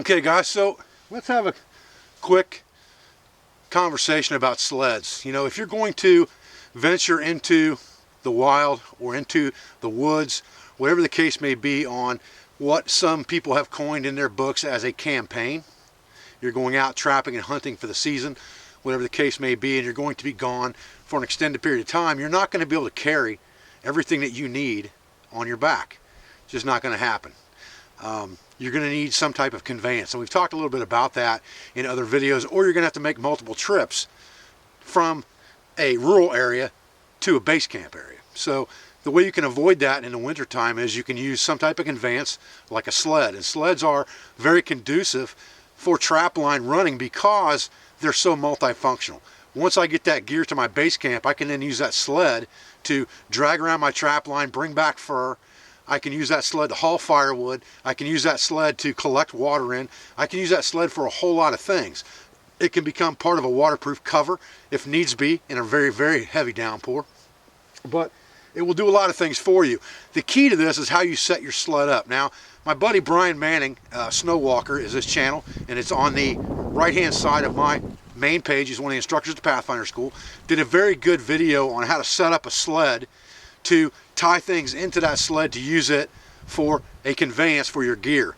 Okay guys, so let's have a quick conversation about sleds. You know, if you're going to venture into the wild or into the woods, whatever the case may be, on what some people have coined in their books as a campaign, you're going out trapping and hunting for the season, whatever the case may be, and you're going to be gone for an extended period of time, you're not going to be able to carry everything that you need on your back. It's just not going to happen. You're going to need some type of conveyance, and we've talked a little bit about that in other videos. Or you're going to have to make multiple trips from a rural area to a base camp area. So the way you can avoid that in the wintertime is you can use some type of conveyance like a sled. And sleds are very conducive for trap line running because they're so multifunctional. Once I get that gear to my base camp, I can then use that sled to drag around my trap line, bring back fur. I can use that sled to haul firewood. I can use that sled to collect water in. I can use that sled for a whole lot of things. It can become part of a waterproof cover if needs be in a very, very heavy downpour. But it will do a lot of things for you. The key to this is how you set your sled up. Now, my buddy Brian Manning, Snow Walker, is his channel, and it's on the right-hand side of my main page. He's one of the instructors at the Pathfinder School. Did a very good video on how to set up a sled to tie things into that sled to use it for a conveyance for your gear.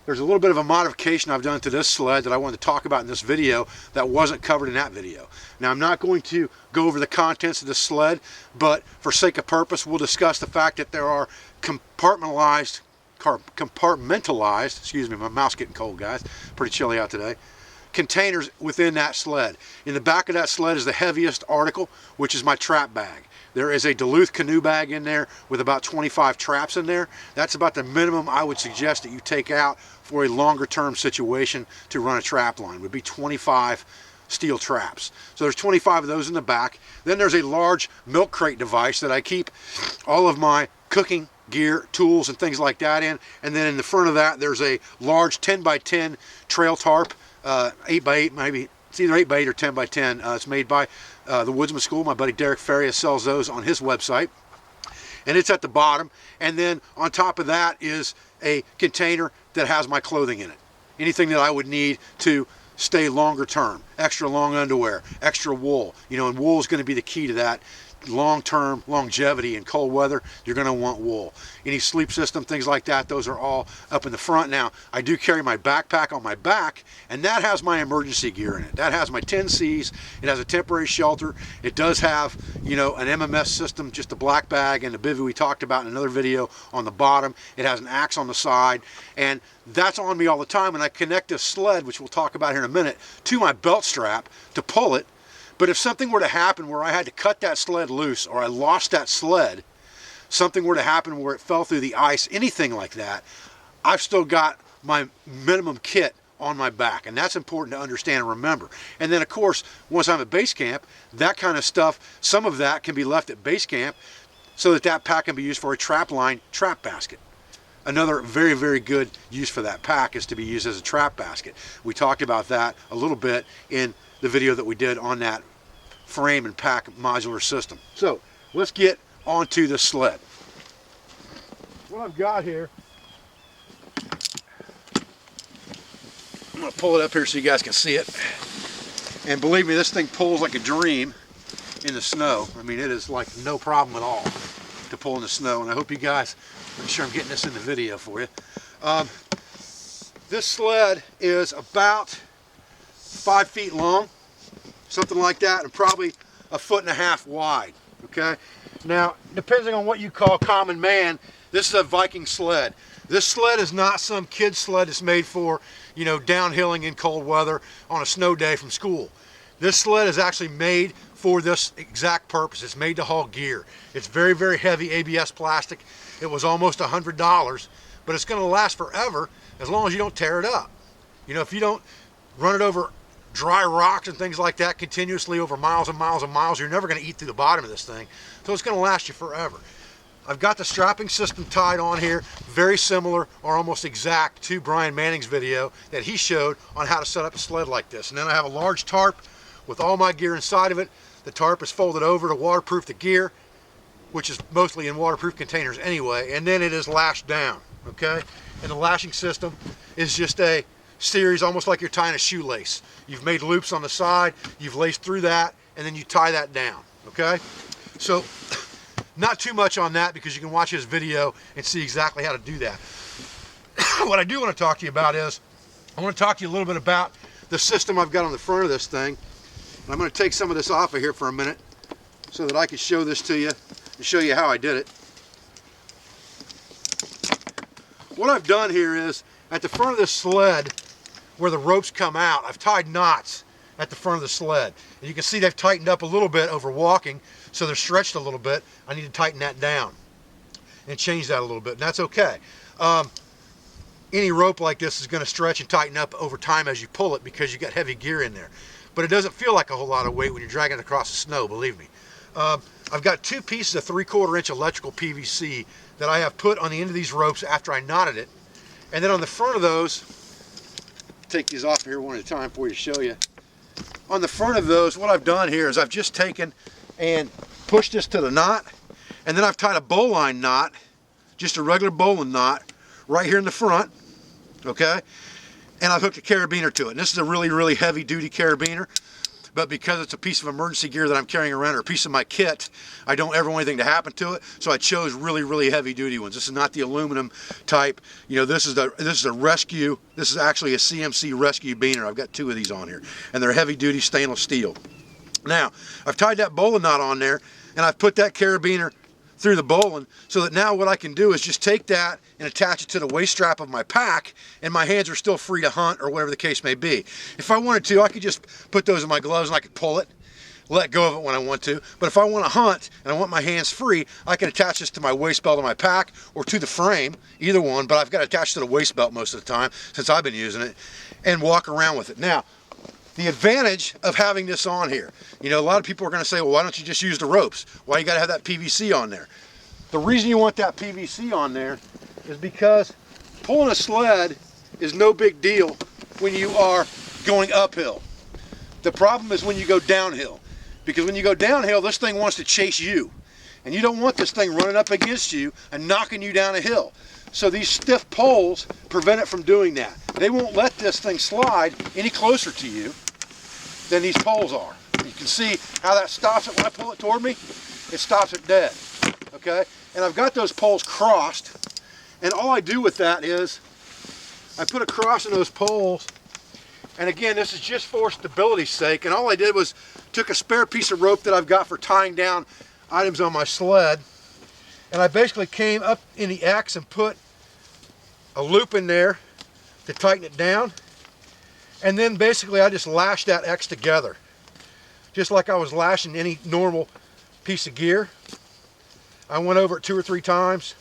There's a little bit of a modification I've done to this sled that I wanted to talk about in this video that wasn't covered in that video. Now, I'm not going to go over the contents of the sled, but for sake of purpose, we'll discuss the fact that there are compartmentalized, excuse me, my mouth's getting cold, guys, pretty chilly out today, containers within that sled. In the back of that sled is the heaviest article, which is my trap bag. There is a Duluth canoe bag in there with about 25 traps in there. That's about the minimum I would suggest that you take out for a longer term situation to run a trap line, would be 25 steel traps. So there's 25 of those in the back. Then there's a large milk crate device that I keep all of my cooking gear, tools, and things like that in. And then in the front of that, there's a large 10x10 trail tarp, 8x8 maybe. It's either 8x8 or 10x10. It's made by the Woodsman School. My buddy Derek Farias sells those on his website. And it's at the bottom. And then on top of that is a container that has my clothing in it. Anything that I would need to stay longer term. Extra long underwear, extra wool. You know, and wool is going to be the key to that. Long-term longevity in cold weather, you're going to want wool. Any sleep system, things like that, those are all up in the front. Now, I do carry my backpack on my back, and that has my emergency gear in it. That has my 10Cs. It has a temporary shelter. It does have, you know, an MMS system, just a black bag, and the bivvy we talked about in another video on the bottom. It has an axe on the side, and that's on me all the time. And I connect this sled, which we'll talk about here in a minute, to my belt strap to pull it. But if something were to happen where I had to cut that sled loose, or I lost that sled, something were to happen where it fell through the ice, anything like that, I've still got my minimum kit on my back. And that's important to understand and remember. And then, of course, once I'm at base camp, that kind of stuff, some of that can be left at base camp so that that pack can be used for a trap line trap basket. Another very, very good use for that pack is to be used as a trap basket. We talked about that a little bit in the video that we did on that frame and pack modular system. So let's get onto the sled. What I've got here, I'm going to pull it up here so you guys can see it. And believe me, this thing pulls like a dream in the snow. I mean, it is like no problem at all to pull in the snow. And I hope you guys, make sure I'm getting this in the video for you. This sled is about 5 feet long, something like that, and probably 1.5 feet wide. Okay, now depending on what you call common man, this is a Viking sled. This sled is not some kid sled that's made for, you know, downhilling in cold weather on a snow day from school. This sled is actually made for this exact purpose. It's made to haul gear. It's very, very heavy ABS plastic. It was almost $100, but it's going to last forever as long as you don't tear it up. You know, if you don't run it over dry rocks and things like that continuously over miles and miles and miles, you're never going to eat through the bottom of this thing. So it's going to last you forever. I've got the strapping system tied on here, very similar or almost exact to Brian Manning's video that he showed on how to set up a sled like this. And then I have a large tarp with all my gear inside of it. The tarp is folded over to waterproof the gear, which is mostly in waterproof containers anyway, and then it is lashed down. okay? And the lashing system is just a series, almost like you're tying a shoelace. You've made loops on the side, you've laced through that, and then you tie that down, okay? So, not too much on that because you can watch this video and see exactly how to do that. What I do want to talk to you about is, I want to talk to you a little bit about the system I've got on the front of this thing. I'm going to take some of this off of here for a minute so that I can show this to you and show you how I did it. What I've done here is, at the front of this sled, where the ropes come out, I've tied knots at the front of the sled. And you can see they've tightened up a little bit over walking, so they're stretched a little bit. I need to tighten that down and change that a little bit, and that's okay. Any rope like this is going to stretch and tighten up over time as you pull it because you got heavy gear in there. But it doesn't feel like a whole lot of weight when you're dragging it across the snow, believe me. I've got 2 pieces of 3/4 inch electrical PVC that I have put on the end of these ropes after I knotted it. And then on the front of those, take these off here one at a time for you to show you. On the front of those, what I've done here is I've just taken and pushed this to the knot, and then I've tied a bowline knot, just a regular bowline knot, right here in the front, okay? And I've hooked a carabiner to it. And this is a really, really heavy duty carabiner, but because it's a piece of emergency gear that I'm carrying around, or a piece of my kit, I don't ever want anything to happen to it, so I chose really, really heavy duty ones. This is not the aluminum type. You know, this is a rescue. This is actually a CMC rescue beaner. I've got 2 of these on here, and they're heavy duty stainless steel. Now, I've tied that bowline knot on there, and I've put that carabiner through the bowline, so that now what I can do is just take that and attach it to the waist strap of my pack, and my hands are still free to hunt or whatever the case may be. If I wanted to, I could just put those in my gloves and I could pull it, let go of it when I want to. But if I want to hunt and I want my hands free, I can attach this to my waist belt of my pack or to the frame, either one, but I've got it attached to the waist belt most of the time since I've been using it, and walk around with it. Now, the advantage of having this on here, you know, a lot of people are going to say, well, why don't you just use the ropes? Why you got to have that PVC on there? The reason you want that PVC on there is because pulling a sled is no big deal when you are going uphill. The problem is when you go downhill, because when you go downhill, this thing wants to chase you, and you don't want this thing running up against you and knocking you down a hill. So these stiff poles prevent it from doing that. They won't let this thing slide any closer to you than these poles are. You can see how that stops it when I pull it toward me. It stops it dead, okay? And I've got those poles crossed, and all I do with that is I put a cross in those poles, and again, this is just for stability's sake, and all I did was took a spare piece of rope that I've got for tying down items on my sled, and I basically came up in the X and put a loop in there to tighten it down, and then basically I just lashed that X together, just like I was lashing any normal piece of gear. I went over it 2 or 3 times,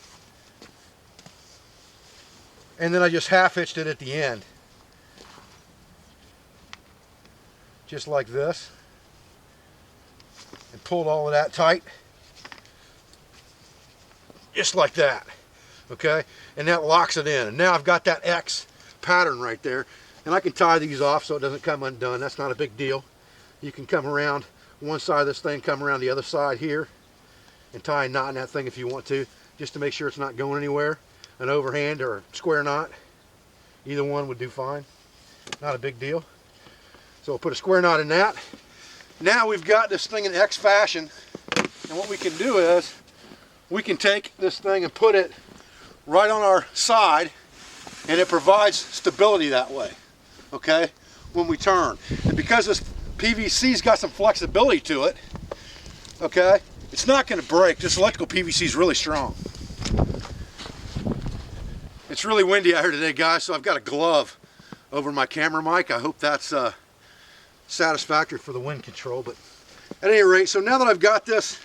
and then I just half hitched it at the end, just like this, and pulled all of that tight, just like that, okay? And that locks it in, and now I've got that X pattern right there, and I can tie these off so it doesn't come undone. That's not a big deal. You can come around one side of this thing, come around the other side here, and tie a knot in that thing if you want to, just to make sure it's not going anywhere. An overhand or a square knot, either one would do fine. Not a big deal. So we'll put a square knot in that. Now we've got this thing in X fashion, and what we can do is we can take this thing and put it right on our side, and it provides stability that way, okay, when we turn. And because this PVC's got some flexibility to it, okay, it's not going to break. This electrical PVC is really strong. It's really windy out here today, guys, so I've got a glove over my camera mic. I hope that's satisfactory for the wind control, but at any rate, so now that I've got this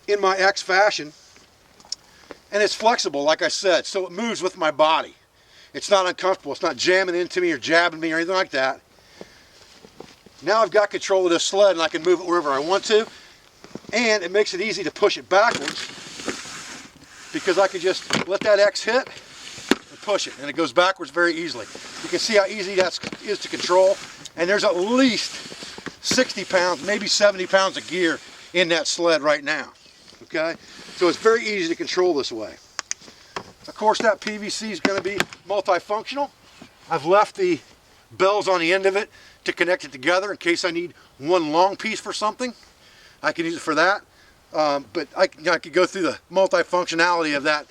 in my X fashion, and it's flexible, like I said, so it moves with my body. It's not uncomfortable. It's not jamming into me or jabbing me or anything like that. Now I've got control of this sled, and I can move it wherever I want to, and it makes it easy to push it backwards because I can just let that X hit and push it, and it goes backwards very easily. You can see how easy that is to control, and there's at least 60 pounds, maybe 70 pounds of gear in that sled right now, okay? So it's very easy to control this way. Of course, that PVC is going to be multifunctional. I've left the bells on the end of it to connect it together in case I need one long piece for something. I can use it for that. But I could go through the multifunctionality of that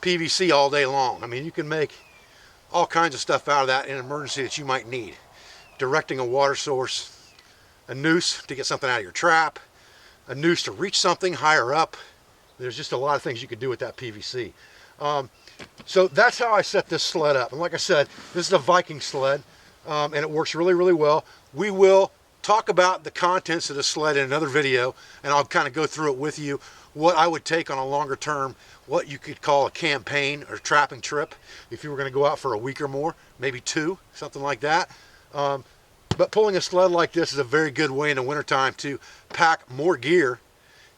PVC all day long. I mean, you can make all kinds of stuff out of that in an emergency that you might need. Directing a water source, a noose to get something out of your trap, a noose to reach something higher up. There's just a lot of things you could do with that PVC. So that's how I set this sled up. And like I said, this is a Viking sled, and it works really, really well. We will talk about the contents of the sled in another video, and I'll kind of go through it with you, what I would take on a longer term, what you could call a campaign or trapping trip, if you were going to go out for a week or more, maybe 2, something like that. But pulling a sled like this is a very good way in the wintertime to pack more gear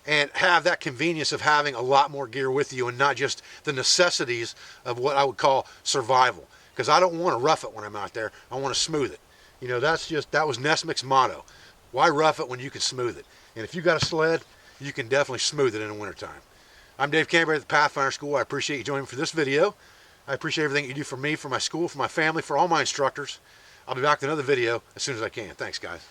and have that convenience of having a lot more gear with you and not just the necessities of what I would call survival. Because I don't want to rough it when I'm out there. I want to smooth it. You know, that was Nesmic's motto. Why rough it when you can smooth it? And if you got a sled, you can definitely smooth it in the wintertime. I'm Dave Canterbury at the Pathfinder School. I appreciate you joining me for this video. I appreciate everything you do for me, for my school, for my family, for all my instructors. I'll be back with another video as soon as I can. Thanks, guys.